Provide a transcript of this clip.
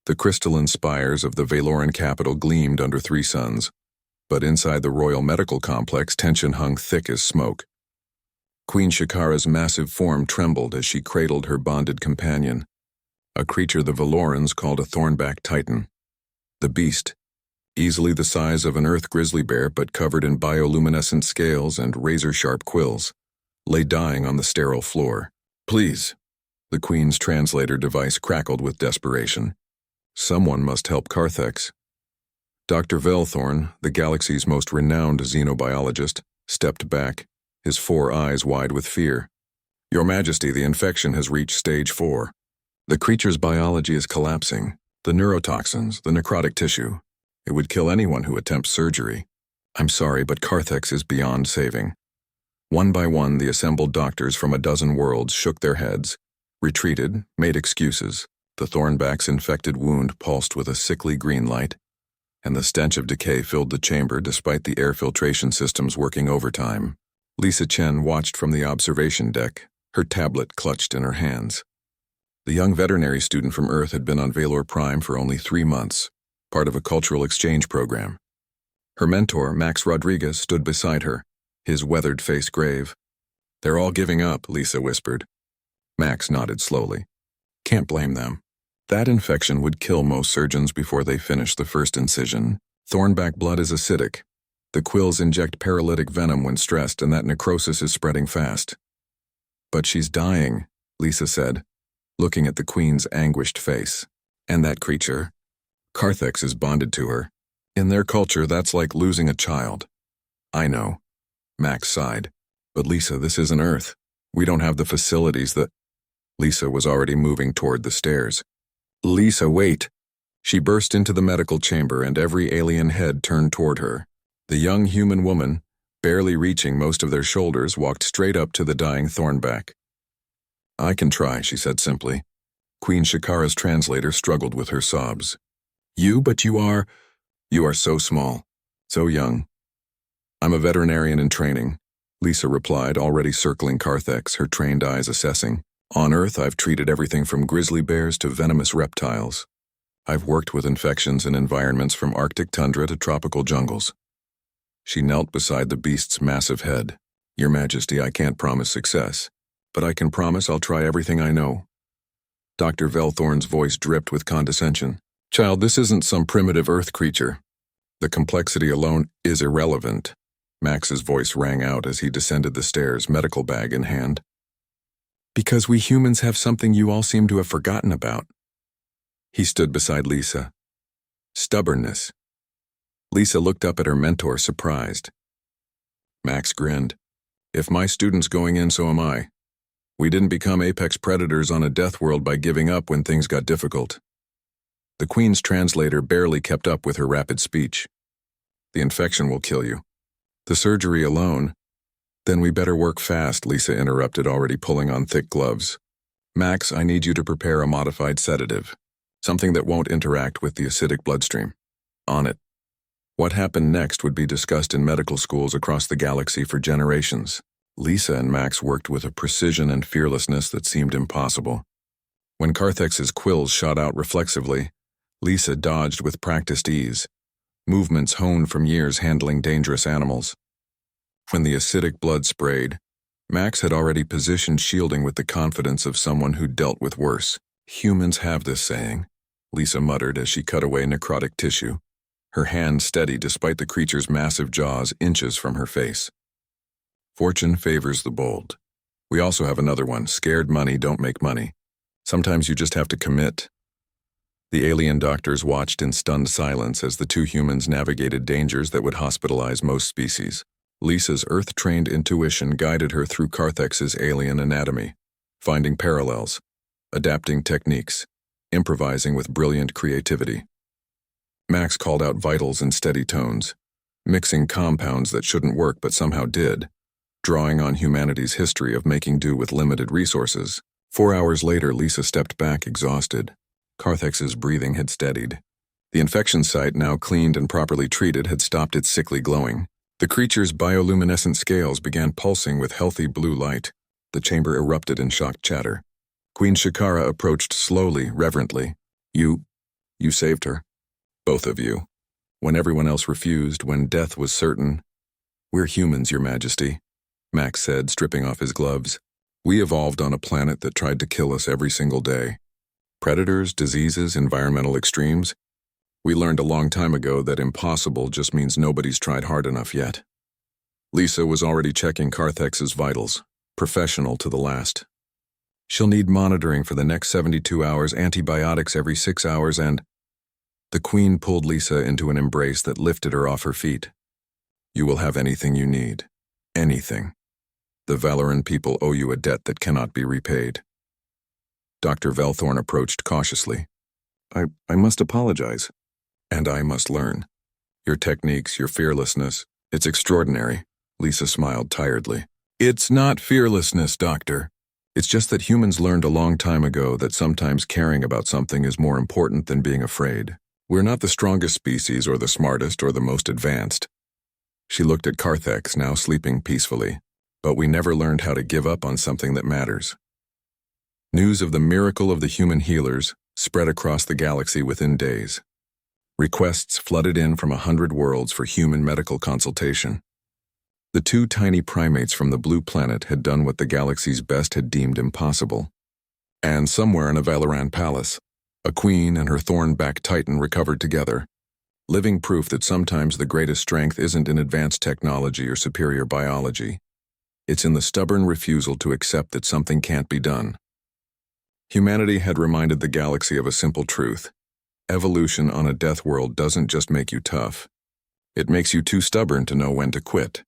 The crystalline spires of the Valoran capital gleamed under three suns, but inside the royal medical complex tension hung thick as smoke. Queen Shakara's massive form trembled as she cradled her bonded companion, a creature the Valorans called a thornback titan. The beast, easily the size of an earth grizzly bear but covered in bioluminescent scales and razor-sharp quills, lay dying on the sterile floor. "Please," the Queen's translator device crackled with desperation. "Someone must help Carthex." Dr. Velthorn, the galaxy's most renowned xenobiologist, stepped back, his 4 eyes wide with fear. "Your Majesty, the infection has reached stage 4. The creature's biology is collapsing. The neurotoxins, the necrotic tissue. It would kill anyone who attempts surgery. I'm sorry, but Carthex is beyond saving." One by one, the assembled doctors from a dozen worlds shook their heads, retreated, made excuses. The Thornback's infected wound pulsed with a sickly green light, and the stench of decay filled the chamber despite the air filtration systems working overtime. Lisa Chen watched from the observation deck, her tablet clutched in her hands. The young veterinary student from Earth had been on Valor Prime for only 3 months, part of a cultural exchange program. Her mentor, Max Rodriguez, stood beside her, his weathered face grave. "They're all giving up," Lisa whispered. Max nodded slowly. "Can't blame them. That infection would kill most surgeons before they finish the first incision. Thornback blood is acidic. The quills inject paralytic venom when stressed, and that necrosis is spreading fast." "But she's dying," Lisa said, looking at the Queen's anguished face. "And that creature? Carthex is bonded to her. In their culture, that's like losing a child." "I know," Max sighed. "But Lisa, this isn't Earth. We don't have the facilities that—" Lisa was already moving toward the stairs. "Lisa, wait!" She burst into the medical chamber, and every alien head turned toward her. The young human woman, barely reaching most of their shoulders, walked straight up to the dying Thornback. "I can try," she said simply. Queen Shakara's translator struggled with her sobs. But you are so small, so young." "I'm a veterinarian in training," Lisa replied, already circling Carthex, her trained eyes assessing. "On Earth, I've treated everything from grizzly bears to venomous reptiles. I've worked with infections in environments from Arctic tundra to tropical jungles." She knelt beside the beast's massive head. "Your Majesty, I can't promise success, but I can promise I'll try everything I know." Dr. Velthorn's voice dripped with condescension. "Child, this isn't some primitive Earth creature. The complexity alone is irrelevant." Max's voice rang out as he descended the stairs, medical bag in hand. "Because we humans have something you all seem to have forgotten about." He stood beside Lisa. "Stubbornness." Lisa looked up at her mentor, surprised. Max grinned. "If my student's going in, so am I. We didn't become apex predators on a death world by giving up when things got difficult." The Queen's translator barely kept up with her rapid speech. "The infection will kill you. The surgery alone—" "Then we better work fast," Lisa interrupted, already pulling on thick gloves. "Max, I need you to prepare a modified sedative, something that won't interact with the acidic bloodstream." "On it." What happened next would be discussed in medical schools across the galaxy for generations. Lisa and Max worked with a precision and fearlessness that seemed impossible. When Carthex's quills shot out reflexively, Lisa dodged with practiced ease, movements honed from years handling dangerous animals. When the acidic blood sprayed, Max had already positioned shielding with the confidence of someone who dealt with worse. "Humans have this saying," Lisa muttered as she cut away necrotic tissue, her hand steady despite the creature's massive jaws inches from her face. "Fortune favors the bold. We also have another one, scared money don't make money. Sometimes you just have to commit." The alien doctors watched in stunned silence as the two humans navigated dangers that would hospitalize most species. Lisa's Earth-trained intuition guided her through Carthex's alien anatomy, finding parallels, adapting techniques, improvising with brilliant creativity. Max called out vitals in steady tones, mixing compounds that shouldn't work but somehow did, drawing on humanity's history of making do with limited resources. 4 hours later, Lisa stepped back exhausted. Carthex's breathing had steadied. The infection site, now cleaned and properly treated, had stopped its sickly glowing. The creature's bioluminescent scales began pulsing with healthy blue light. The chamber erupted in shocked chatter. Queen Shakara approached slowly, reverently. You saved her. Both of you. When everyone else refused, when death was certain. We're humans, Your Majesty, Max said, stripping off his gloves. We evolved on a planet that tried to kill us every single day. Predators, diseases, environmental extremes. We learned a long time ago that impossible just means nobody's tried hard enough yet. Lisa was already checking Carthex's vitals, professional to the last. She'll need monitoring for the next 72 hours, antibiotics every 6 hours, and... The Queen pulled Lisa into an embrace that lifted her off her feet. You will have anything you need. Anything. The Valoran people owe you a debt that cannot be repaid. Dr. Velthorn approached cautiously. I must apologize. And I must learn. Your techniques, your fearlessness, it's extraordinary. Lisa smiled tiredly. It's not fearlessness, Doctor. It's just that humans learned a long time ago that sometimes caring about something is more important than being afraid. We're not the strongest species or the smartest or the most advanced. She looked at Carthex, now sleeping peacefully, but we never learned how to give up on something that matters. News of the miracle of the human healers spread across the galaxy within days. Requests flooded in from 100 worlds for human medical consultation. The two tiny primates from the blue planet had done what the galaxy's best had deemed impossible. And somewhere in a Valoran palace, a queen and her thorn-backed titan recovered together, living proof that sometimes the greatest strength isn't in advanced technology or superior biology. It's in the stubborn refusal to accept that something can't be done. Humanity had reminded the galaxy of a simple truth. Evolution on a death world doesn't just make you tough. It makes you too stubborn to know when to quit.